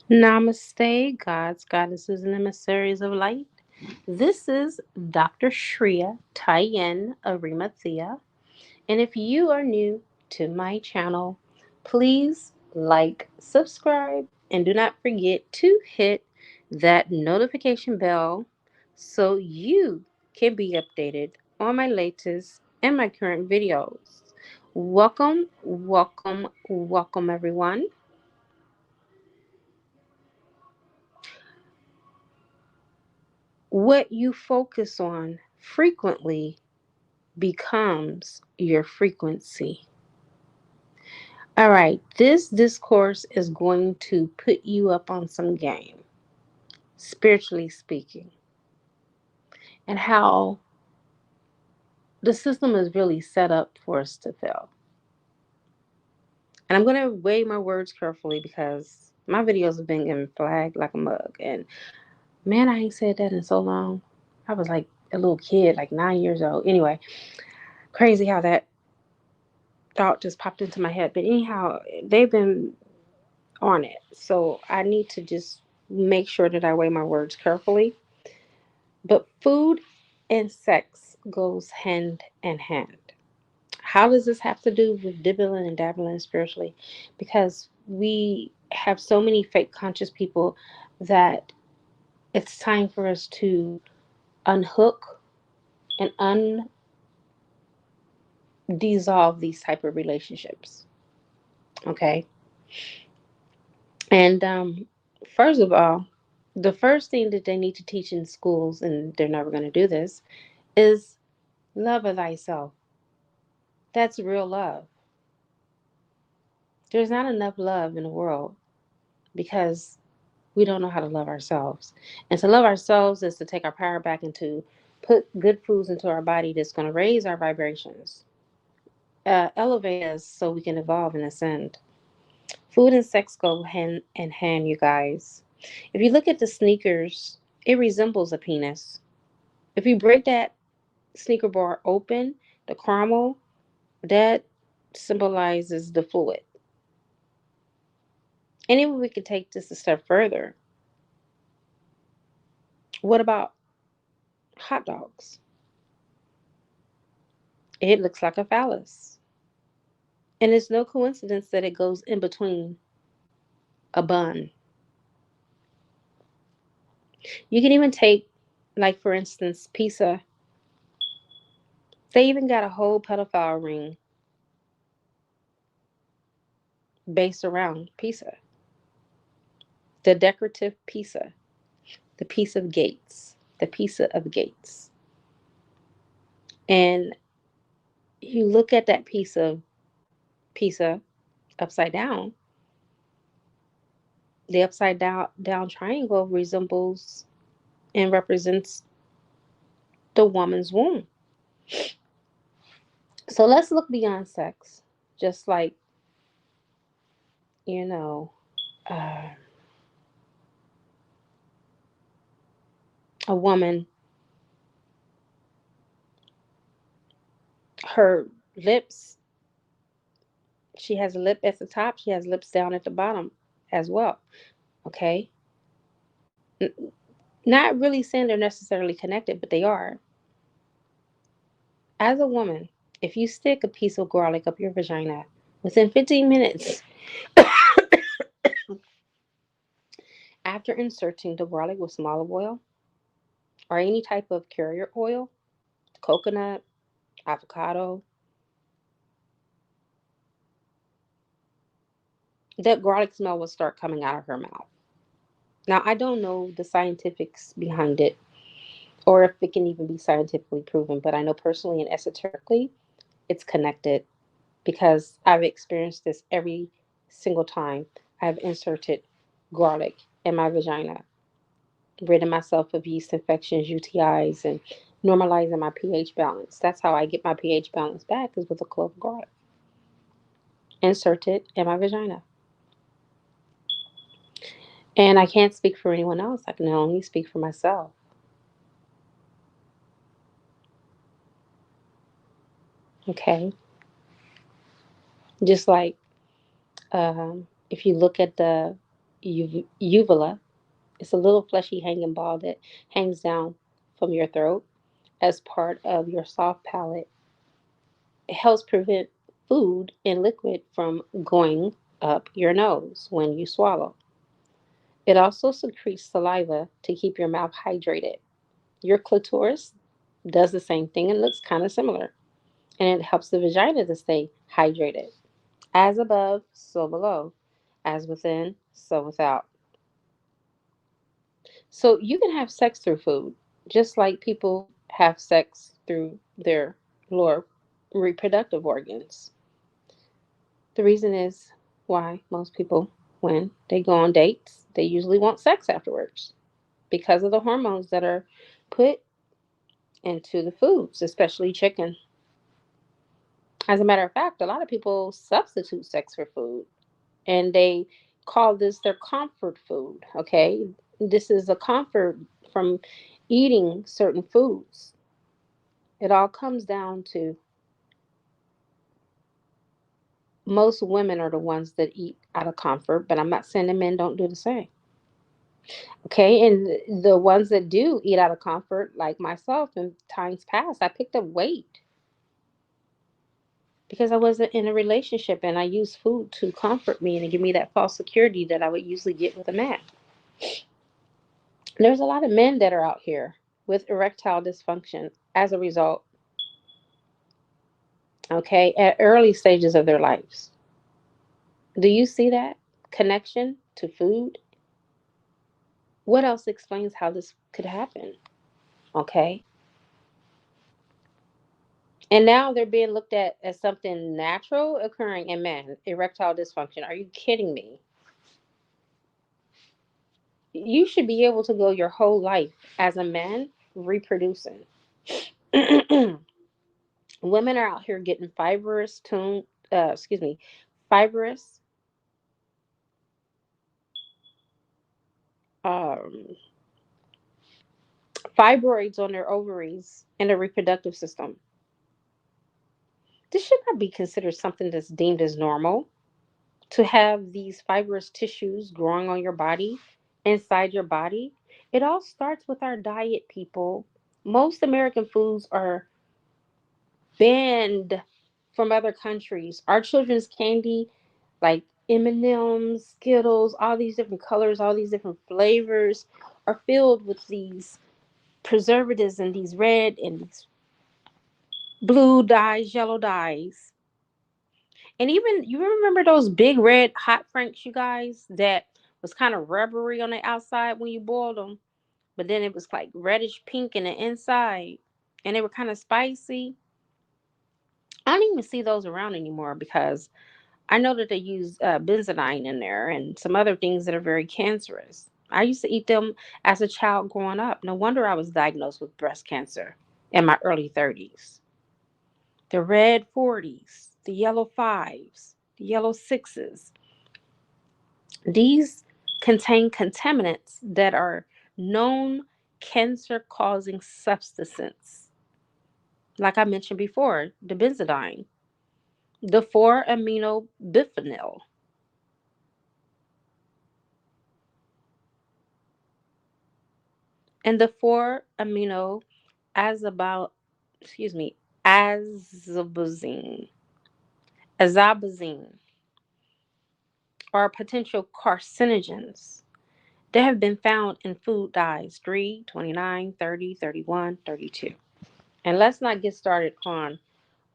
Namaste, gods, goddesses, and emissaries of light. This is Dr. Shreya Tyen Arimathea. And if you are new to my channel, please like, subscribe, and do not forget to hit that notification bell so you can be updated on my latest and my current videos. Welcome, welcome, welcome, everyone. What you focus on frequently becomes your frequency. All right, this discourse is going to put you up on some game, spiritually speaking, and how the system is really set up for us to fail. And I'm going to weigh my words carefully because my videos have been getting flagged like a mug. And man, I ain't said that in so long. I was like a little kid, like 9 years old. Anyway, crazy how that thought just popped into my head. But anyhow, they've been on it. So I need to just make sure that I weigh my words carefully. But food and sex goes hand in hand. How does this have to do with dibbling and dabbling spiritually? Because we have so many fake conscious people that it's time for us to unhook and undissolve these type of relationships. Okay. And first of all, the first thing that they need to teach in schools, and they're never going to do this, is love of thyself. That's real love. There's not enough love in the world because we don't know how to love ourselves. And to love ourselves is to take our power back and to put good foods into our body that's going to raise our vibrations, elevate us so we can evolve and ascend. Food and sex go hand in hand, you guys. If you look at the sneakers, it resembles a penis. If you break that sneaker bar open, the caramel, that symbolizes the fluid. And even we could take this a step further. What about hot dogs? It looks like a phallus. And it's no coincidence that it goes in between a bun. You can even take, like, for instance, pizza. They even got a whole pedophile ring based around pizza. The decorative pizza, the piece of Gates, the pizza of Gates. And you look at that piece of pizza upside down, the upside down triangle resembles and represents the woman's womb. So let's look beyond sex. Just like, you know, uh, a woman, her lips, she has a lip at the top, she has lips down at the bottom as well. Okay. Not really saying they're necessarily connected, but they are. As a woman, if you stick a piece of garlic up your vagina within 15 minutes after inserting the garlic with some olive oil or any type of carrier oil, coconut, avocado, that garlic smell will start coming out of her mouth. Now, I don't know the scientifics behind it or if it can even be scientifically proven, but I know personally and esoterically it's connected because I've experienced this every single time I've inserted garlic in my vagina, ridding myself of yeast infections, UTIs, and normalizing my pH balance. That's how I get my pH balance back is with a clove of garlic. Insert it in my vagina. And I can't speak for anyone else. I can only speak for myself. Okay. Just like if you look at the uvula. It's a little fleshy hanging ball that hangs down from your throat as part of your soft palate. It helps prevent food and liquid from going up your nose when you swallow. It also secretes saliva to keep your mouth hydrated. Your clitoris does the same thing and looks kind of similar, and it helps the vagina to stay hydrated. As above, so below. As within, so without. So you can have sex through food, just like people have sex through their lower reproductive organs. The reason is why most people, when they go on dates, they usually want sex afterwards because of the hormones that are put into the foods, especially chicken. As a matter of fact, a lot of people substitute sex for food and they call this their comfort food. Okay. This is a comfort from eating certain foods. It all comes down to most women are the ones that eat out of comfort, but I'm not saying the men don't do the same. Okay. And the ones that do eat out of comfort, like myself in times past, I picked up weight because I wasn't in a relationship and I used food to comfort me and to give me that false security that I would usually get with a man. There's a lot of men that are out here with erectile dysfunction as a result, okay, at early stages of their lives. Do you see that connection to food? What else explains how this could happen? Okay. And now they're being looked at as something natural occurring in men, erectile dysfunction. Are you kidding me? You should be able to go your whole life as a man reproducing. Women are out here getting fibrous um, fibroids on their ovaries and their reproductive system. This should not be considered something that's deemed as normal. To have these fibrous tissues growing on your body, inside your body, it all starts with our diet, people. Most American foods are banned from other countries. Our children's candy, like M&M's, Skittles, all these different colors, all these different flavors, are filled with these preservatives and these red and these blue dyes, yellow dyes. And even you remember those big red hot franks, you guys, that was kind of rubbery on the outside when you boiled them, but then it was like reddish pink in the inside, and they were kind of spicy. I don't even see those around anymore because I know that they use benzodyne in there and some other things that are very cancerous. I used to eat them as a child growing up. No wonder I was diagnosed with breast cancer in my early 30s. The red 40s, the yellow 5s, the yellow 6s. These contain contaminants that are known cancer causing substances. Like I mentioned before, the benzodyne, the 4 amino biphenyl, and the 4 amino azabal, excuse me, azabazine, azabazine are potential carcinogens that have been found in food dyes 3, 29, 30, 31, 32. And let's not get started on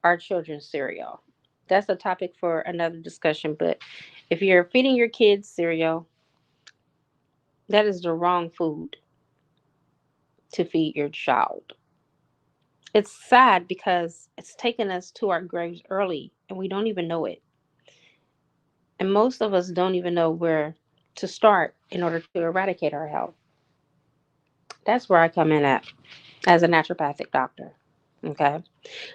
our children's cereal. That's a topic for another discussion. But if you're feeding your kids cereal, that is the wrong food to feed your child. It's sad because it's taken us to our graves early and we don't even know it. And most of us don't even know where to start in order to eradicate our health. That's where I come in at as a naturopathic doctor. Okay.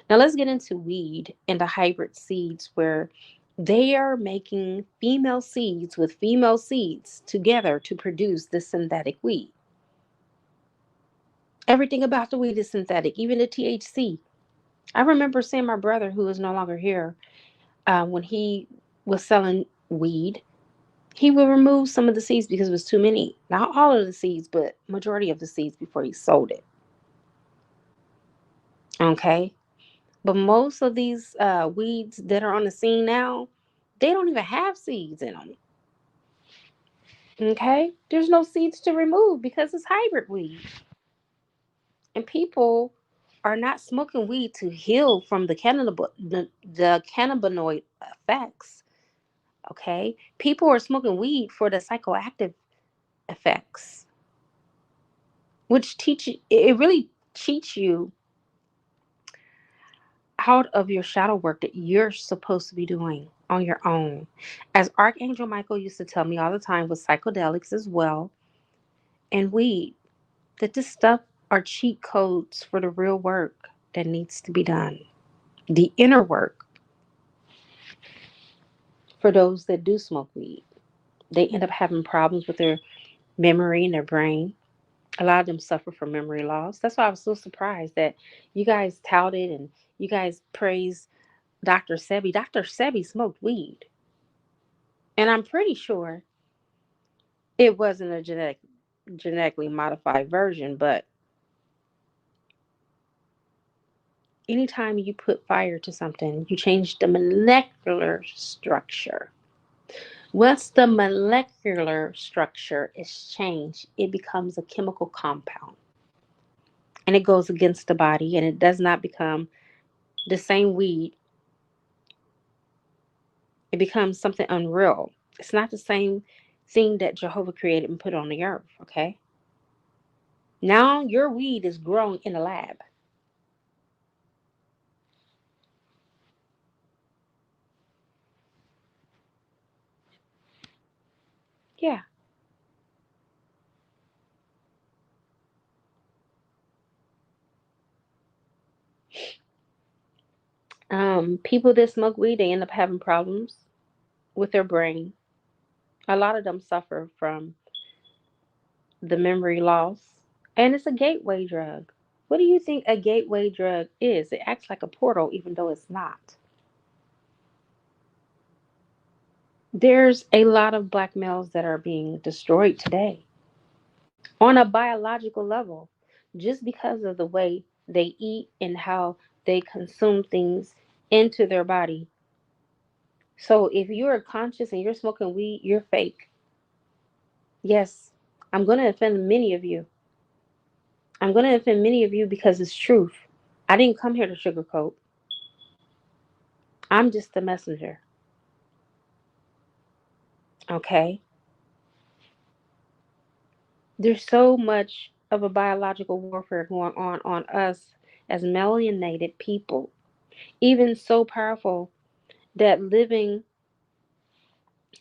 Now let's get into weed and the hybrid seeds where they are making female seeds with female seeds together to produce this synthetic weed. Everything about the weed is synthetic, even the THC. I remember seeing my brother, who is no longer here, when he was selling weed. He will remove some of the seeds because it was too many. Not all of the seeds, but majority of the seeds before he sold it. Okay. But most of these weeds that are on the scene now, they don't even have seeds in them. Okay. There's no seeds to remove because it's hybrid weed. And people are not smoking weed to heal from the cannabinoid effects. Okay. People are smoking weed for the psychoactive effects, which it really teach you out of your shadow work that you're supposed to be doing on your own. As Archangel Michael used to tell me all the time with psychedelics as well and weed, that this stuff are cheat codes for the real work that needs to be done. The inner work for those that do smoke weed. They end up having problems with their memory and their brain. A lot of them suffer from memory loss. That's why I was so surprised that you guys touted and you guys praised Dr. Sebi. Dr. Sebi smoked weed. And I'm pretty sure it wasn't a genetically modified version, but anytime you put fire to something, you change the molecular structure. Once the molecular structure is changed, it becomes a chemical compound. And it goes against the body and it does not become the same weed. It becomes something unreal. It's not the same thing that Jehovah created and put on the earth, okay? Now your weed is grown in a lab. Yeah. People that smoke weed, they end up having problems with their brain. A lot of them suffer from the memory loss. And it's a gateway drug. What do you think a gateway drug is? It acts like a portal, even though it's not. There's a lot of black males that are being destroyed today on a biological level just because of the way they eat and how they consume things into their body. So if you're conscious and you're smoking weed, you're fake. Yes, I'm going to offend many of you. I'm going to offend many of you because it's truth. I didn't come here to sugarcoat. I'm just the messenger. Okay? There's so much of a biological warfare going on us as melanated people. Even so powerful that living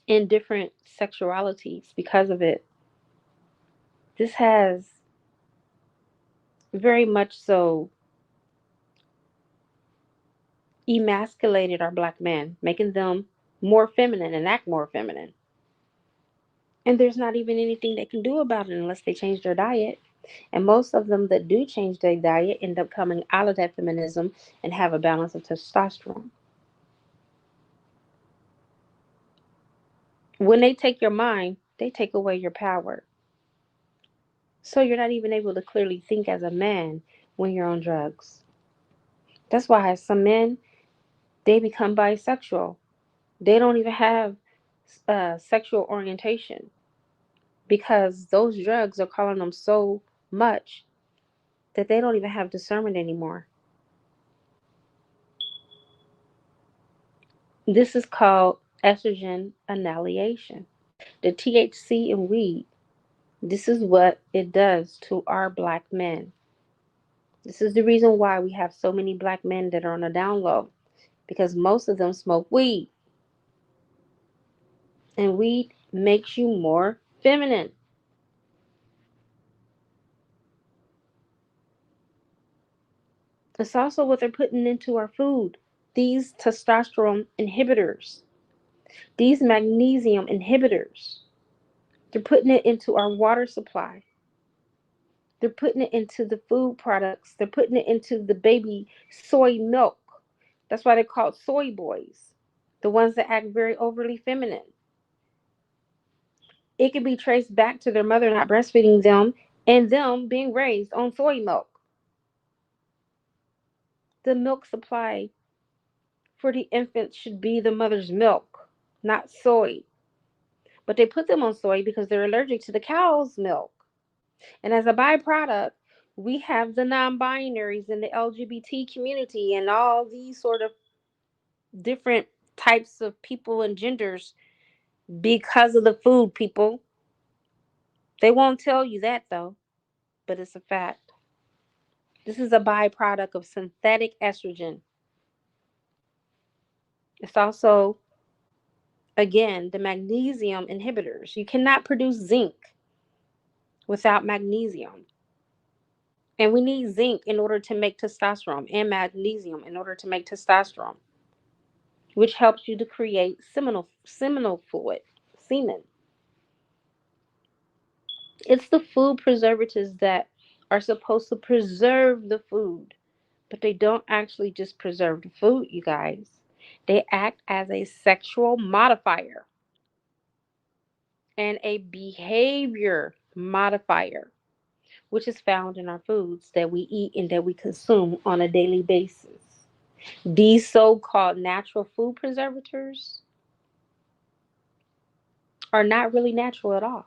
in different sexualities because of it. This has very much so emasculated our black men, making them more feminine and act more feminine. And there's not even anything they can do about it unless they change their diet. And most of them that do change their diet end up coming out of that feminism and have a balance of testosterone. When they take your mind, they take away your power. So you're not even able to clearly think as a man when you're on drugs. That's why some men, they become bisexual. They don't even have sexual orientation because those drugs are calling them so much that they don't even have discernment anymore. This is called estrogen annihilation. The THC in weed, this is what it does to our black men. This is the reason why we have so many black men that are on the down low because most of them smoke weed. And weed makes you more feminine. It's also what they're putting into our food. These testosterone inhibitors, these magnesium inhibitors, they're putting it into our water supply. They're putting it into the food products. They're putting it into the baby soy milk. That's why they're called soy boys, the ones that act very overly feminine. It can be traced back to their mother not breastfeeding them and them being raised on soy milk. The milk supply for the infant should be the mother's milk, not soy. But they put them on soy because they're allergic to the cow's milk. And as a byproduct, we have the non binaries in the LGBT community and all these sort of different types of people and genders because of the food, people. They won't tell you that though, but it's a fact. This is a byproduct of synthetic estrogen. It's also, again, the magnesium inhibitors. You cannot produce zinc without magnesium. And we need zinc in order to make testosterone and magnesium in order to make testosterone, which helps you to create seminal fluid, semen. It's the food preservatives that are supposed to preserve the food, but they don't actually just preserve the food, you guys. They act as a sexual modifier and a behavior modifier, which is found in our foods that we eat and that we consume on a daily basis. These so called natural food preservators are not really natural at all,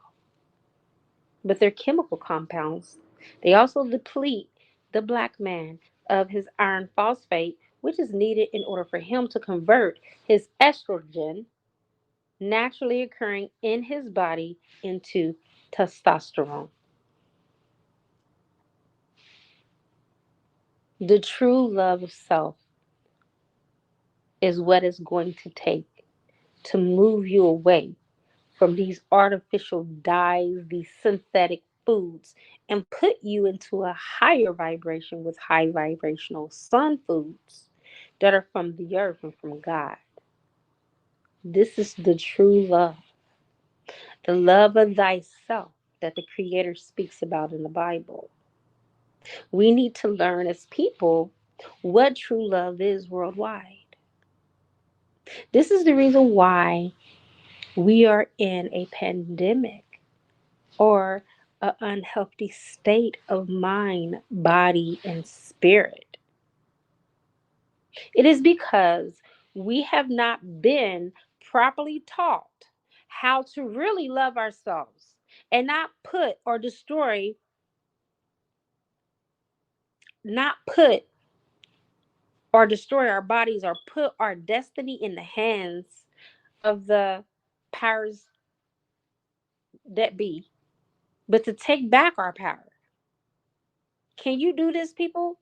but they're chemical compounds. They also deplete the black man of his iron phosphate, which is needed in order for him to convert his estrogen naturally occurring in his body into testosterone. The true love of self is what it's going to take to move you away from these artificial dyes, these synthetic foods, and put you into a higher vibration with high vibrational sun foods that are from the earth and from God. This is the true love, the love of thyself that the Creator speaks about in the Bible. We need to learn as people what true love is worldwide. This is the reason why we are in a pandemic or an unhealthy state of mind, body, and spirit. It is because we have not been properly taught how to really love ourselves and not put or destroy our bodies or put our destiny in the hands of the powers that be, but to take back our power. Can you do this, people?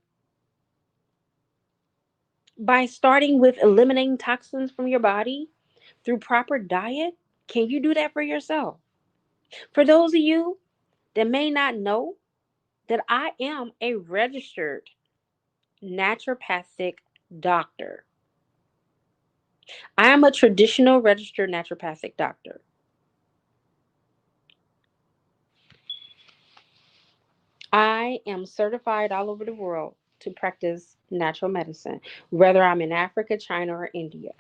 By starting with eliminating toxins from your body through proper diet? Can you do that for yourself? For those of you that may not know, that I am a registered naturopathic doctor. I am a traditional registered naturopathic doctor. I am certified all over the world to practice natural medicine, whether I'm in Africa, China, or India.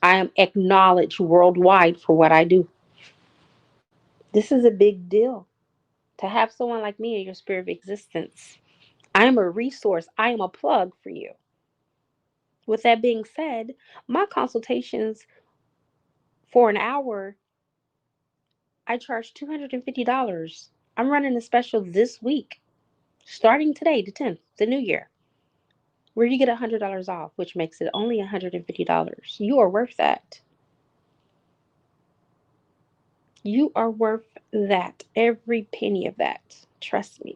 I am acknowledged worldwide for what I do. This is a big deal to have someone like me in your sphere of existence. I am a resource. I am a plug for you. With that being said, my consultations for an hour, I charge $250. I'm running a special this week, starting today, the 10th, the new year, where you get $100 off, which makes it only $150. You are worth that. You are worth that. Every penny of that. Trust me.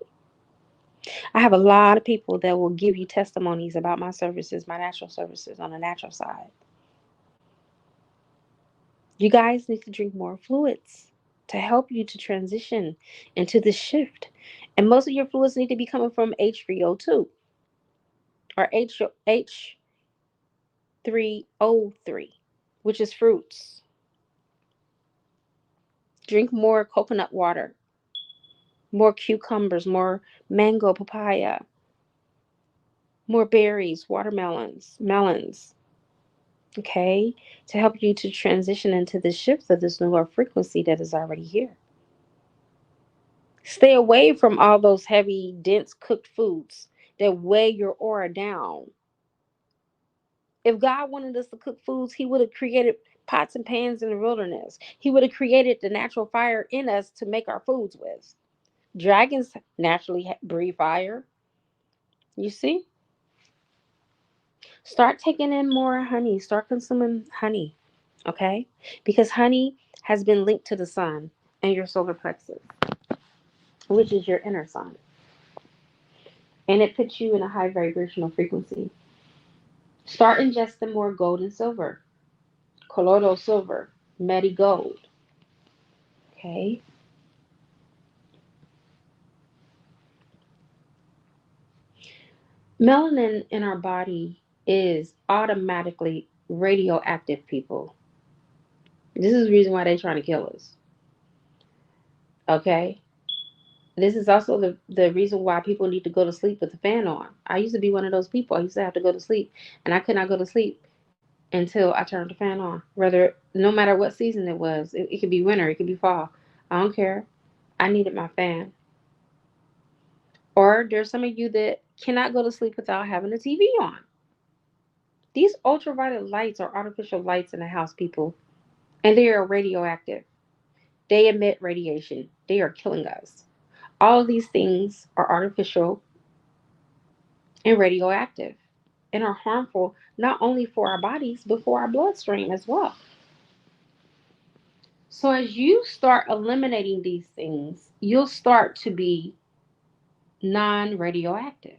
I have a lot of people that will give you testimonies about my services, my natural services on the natural side. You guys need to drink more fluids to help you to transition into the shift. And most of your fluids need to be coming from H3O2 or H3O3, which is fruits. Drink more coconut water, more cucumbers, more mango, papaya, more berries, watermelons, melons. okay, to help you to transition into the shifts of this newer frequency that is already here. Stay away from all those heavy, dense cooked foods that weigh your aura down. If God wanted us to cook foods, He would have created pots and pans in the wilderness. He would have created the natural fire in us to make our foods with. Dragons naturally breathe fire. You see? Start taking in more honey. Start consuming honey. Okay? Because honey has been linked to the sun and your solar plexus, which is your inner sun. And it puts you in a high vibrational frequency. Start ingesting more gold and silver. Colloidal silver, Medi gold. Okay? Melanin in our body is automatically radioactive, people. This is the reason why they're trying to kill us. Okay? This is also the reason why people need to go to sleep with the fan on. I used to be one of those people. I used to have to go to sleep, and I could not go to sleep until I turned the fan on. Whether, no matter what season it was, it could be winter, it could be fall. I don't care. I needed my fan. Or there's some of you that cannot go to sleep without having the TV on. These ultraviolet lights are artificial lights in the house, people, and they are radioactive. They emit radiation. They are killing us. All of these things are artificial and radioactive and are harmful not only for our bodies but for our bloodstream as well. So as you start eliminating these things, you'll start to be non-radioactive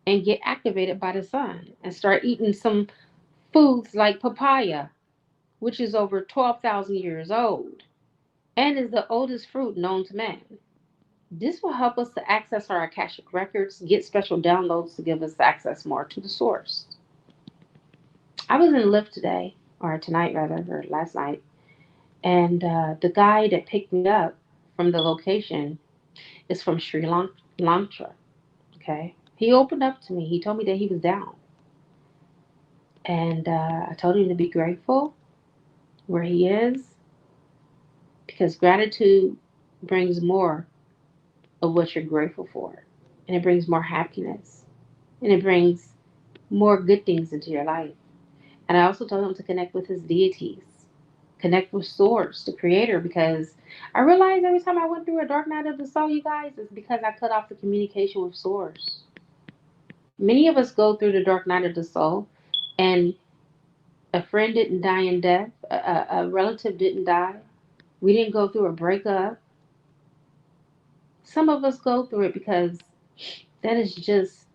and get activated by the sun and start eating some foods like papaya, which is over 12,000 years old and is the oldest fruit known to man. This will help us to access our Akashic records, get special downloads to give us access more to the source. I was in Lyft today, or tonight rather, or last night, and the guy that picked me up from the location is from Sri Lanka. Okay, he opened up to me. He told me that he was down, and I told him to be grateful where he is because gratitude brings more of what you're grateful for, and it brings more happiness, and it brings more good things into your life. And I also told him to connect with his deities, connect with Source, the Creator, because I realized every time I went through a dark night of the soul, you guys, it's because I cut off the communication with Source. Many of us go through the dark night of the soul, and a friend didn't die in death, a relative didn't die, we didn't go through a breakup. Some of us go through it because that is just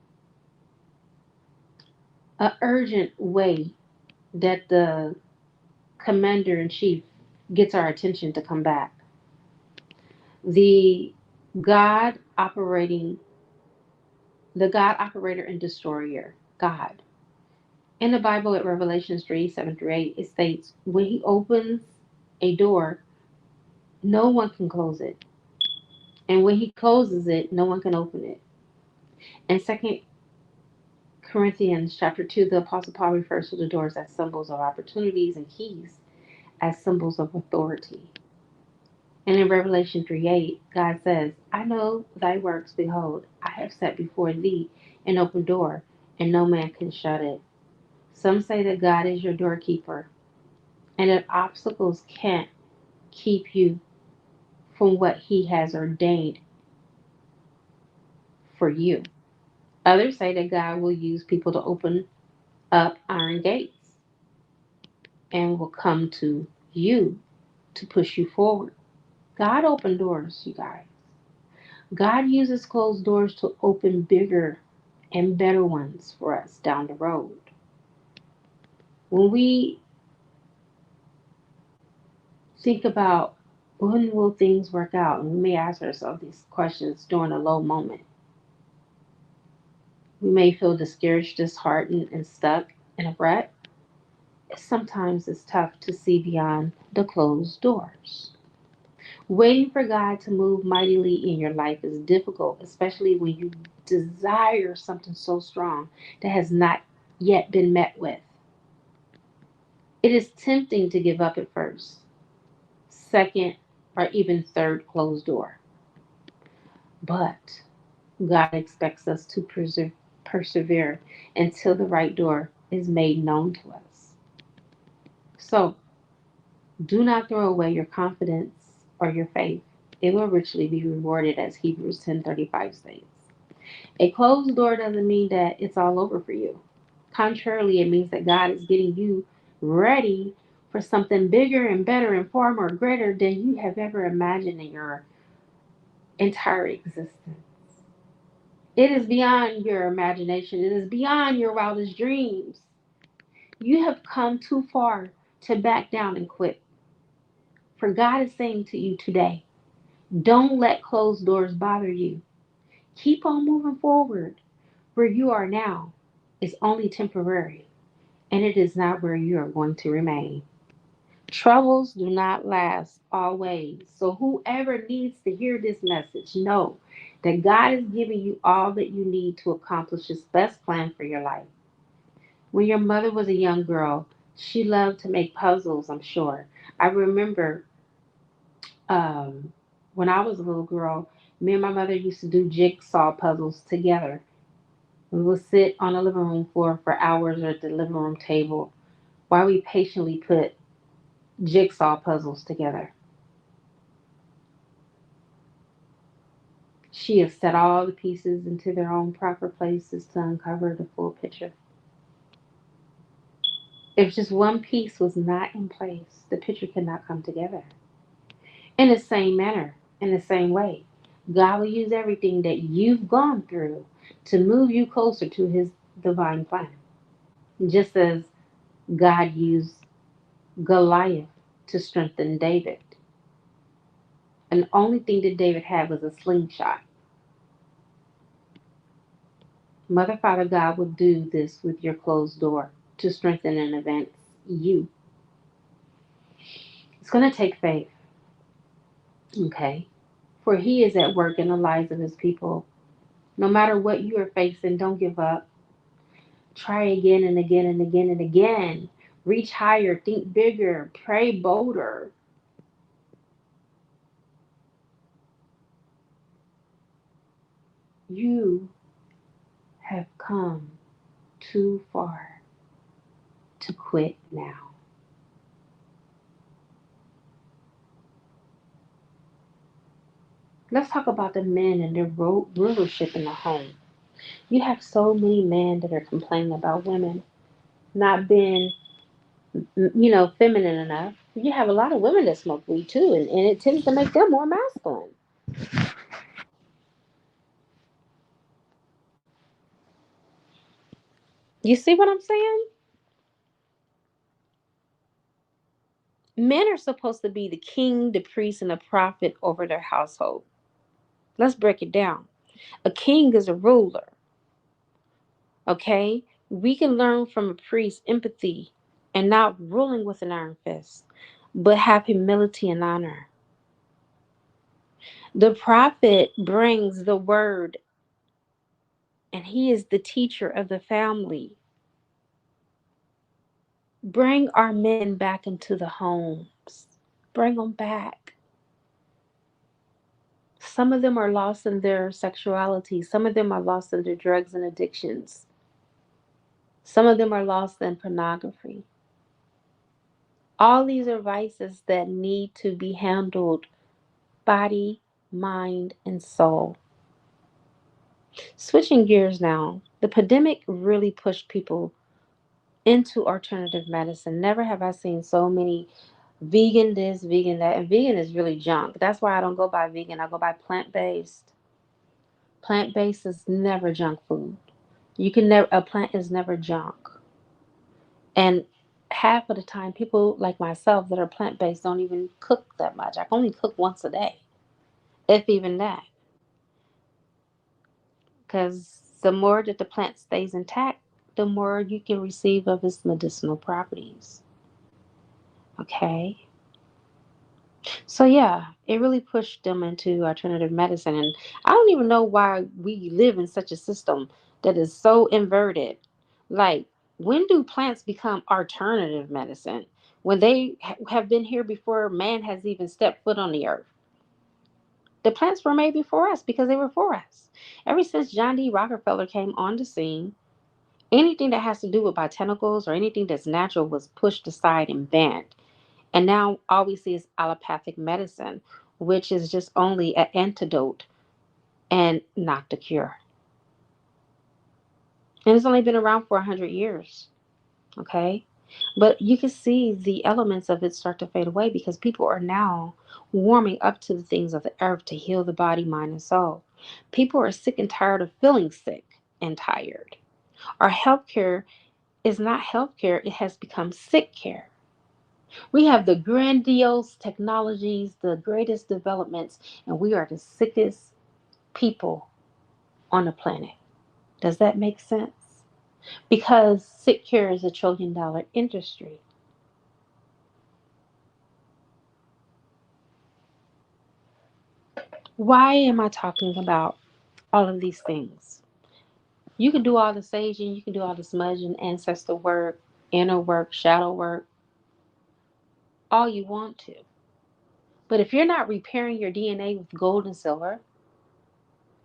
an urgent way that the commander in chief gets our attention to come back. The God operating, the God operator and destroyer, God. In the Bible at Revelations 3, 7 through 8, it states, when he opens a door, no one can close it. And when he closes it, no one can open it. In 2 Corinthians chapter 2, the Apostle Paul refers to the doors as symbols of opportunities and keys as symbols of authority. And in Revelation 3:8, God says, I know thy works, behold, I have set before thee an open door, and no man can shut it. Some say that God is your doorkeeper, and that obstacles can't keep you from what he has ordained for you. Others say that God will use people to open up iron gates and will come to you to push you forward. God opened doors, you guys. God uses closed doors to open bigger and better ones for us down the road. When we think about when will things work out, and we may ask ourselves these questions during a low moment. We may feel discouraged, disheartened, and stuck in a rut. Sometimes it's tough to see beyond the closed doors. Waiting for God to move mightily in your life is difficult, especially when you desire something so strong that has not yet been met with. It is tempting to give up at first, second, or even third closed door. But God expects us to persevere until the right door is made known to us. So do not throw away your confidence or your faith. It will richly be rewarded, as Hebrews 10:35 states. A closed door doesn't mean that it's all over for you. Contrarily, it means that God is getting you ready for something bigger and better and far more greater than you have ever imagined in your entire existence. It is beyond your imagination. It is beyond your wildest dreams. You have come too far to back down and quit. For God is saying to you today, don't let closed doors bother you. Keep on moving forward. Where you are now is only temporary, and it is not where you are going to remain. Troubles do not last always. So, whoever needs to hear this message, know that God is giving you all that you need to accomplish His best plan for your life. When your mother was a young girl, she loved to make puzzles, I'm sure. I remember um, when I was a little girl, me and my mother used to do jigsaw puzzles together. We would sit on the living room floor for hours or at the living room table while we patiently put jigsaw puzzles together. She has set all the pieces into their own proper places to uncover the full picture. If just one piece was not in place, the picture could not come together. In the same manner, in the same way, God will use everything that you've gone through to move you closer to His divine plan. Just as God used Goliath to strengthen David. And the only thing that David had was a slingshot. Mother, Father, God will do this with your closed door to strengthen and advance you. It's going to take faith, okay? For He is at work in the lives of His people. No matter what you are facing, don't give up. Try again and again and again and again. Reach higher, think bigger, pray bolder. You have come too far to quit now. Let's talk about the men and their rulership in the home. You have so many men that are complaining about women not being, feminine enough. You have a lot of women that smoke weed too, and it tends to make them more masculine. You see what I'm saying? Men are supposed to be the king, the priest, and the prophet over their household. Let's break it down. A king is a ruler, okay? We can learn from a priest empathy and not ruling with an iron fist, but have humility and honor. The prophet brings the word, and he is the teacher of the family. Bring our men back into the homes. Bring them back. Some of them are lost in their sexuality. Some of them are lost in their drugs and addictions. Some of them are lost in pornography. All these are vices that need to be handled body, mind, and soul. Switching gears now, the pandemic really pushed people into alternative medicine. Never have I seen so many vegan this, vegan that, and vegan is really junk. That's why I don't go by vegan. I go by plant based. Plant based is never junk food. You can never a plant is never junk. And half of the time, people like myself that are plant based don't even cook that much. I can only cook once a day, if even that, because the more that the plant stays intact, the more you can receive of its medicinal properties. Okay. So yeah, it really pushed them into alternative medicine, and I don't even know why we live in such a system that is so inverted. Like, when do plants become alternative medicine? when they have been here before man has even stepped foot on the earth. The plants were made before us because they were for us. Ever since John D. Rockefeller came on the scene, anything that has to do with botanicals or anything that's natural was pushed aside and banned. And now all we see is allopathic medicine, which is just only an antidote and not the cure. And it's only been around for 100 years. Okay. But you can see the elements of it start to fade away because people are now warming up to the things of the earth to heal the body, mind, and soul. People are sick and tired of feeling sick and tired. Our healthcare is not healthcare, it has become sick care. We have the grandiose technologies, the greatest developments, and we are the sickest people on the planet. Does that make sense? Because sick care is $1 trillion industry. Why am I talking about all of these things? You can do all the saging, you can do all the smudging, ancestor work, inner work, shadow work, all you want to. But if you're not repairing your DNA with gold and silver,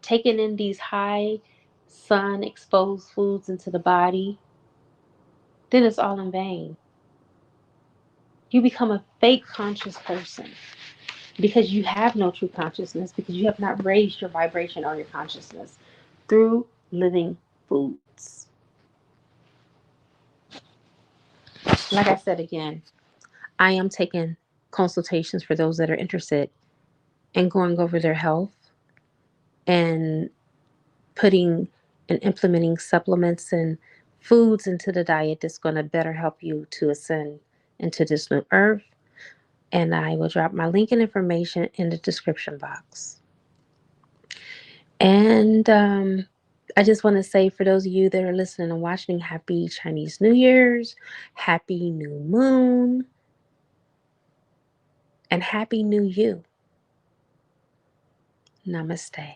taking in these high sun exposed foods into the body, then it's all in vain. You become a fake conscious person because you have no true consciousness because you have not raised your vibration or your consciousness through living foods. Like I said again, I am taking consultations for those that are interested in going over their health and putting and implementing supplements and foods into the diet that's going to better help you to ascend into this new earth. And I will drop my link and information in the description box. And I just want to say for those of you that are listening and watching, happy Chinese New Year's, happy new moon, and happy new you. Namaste.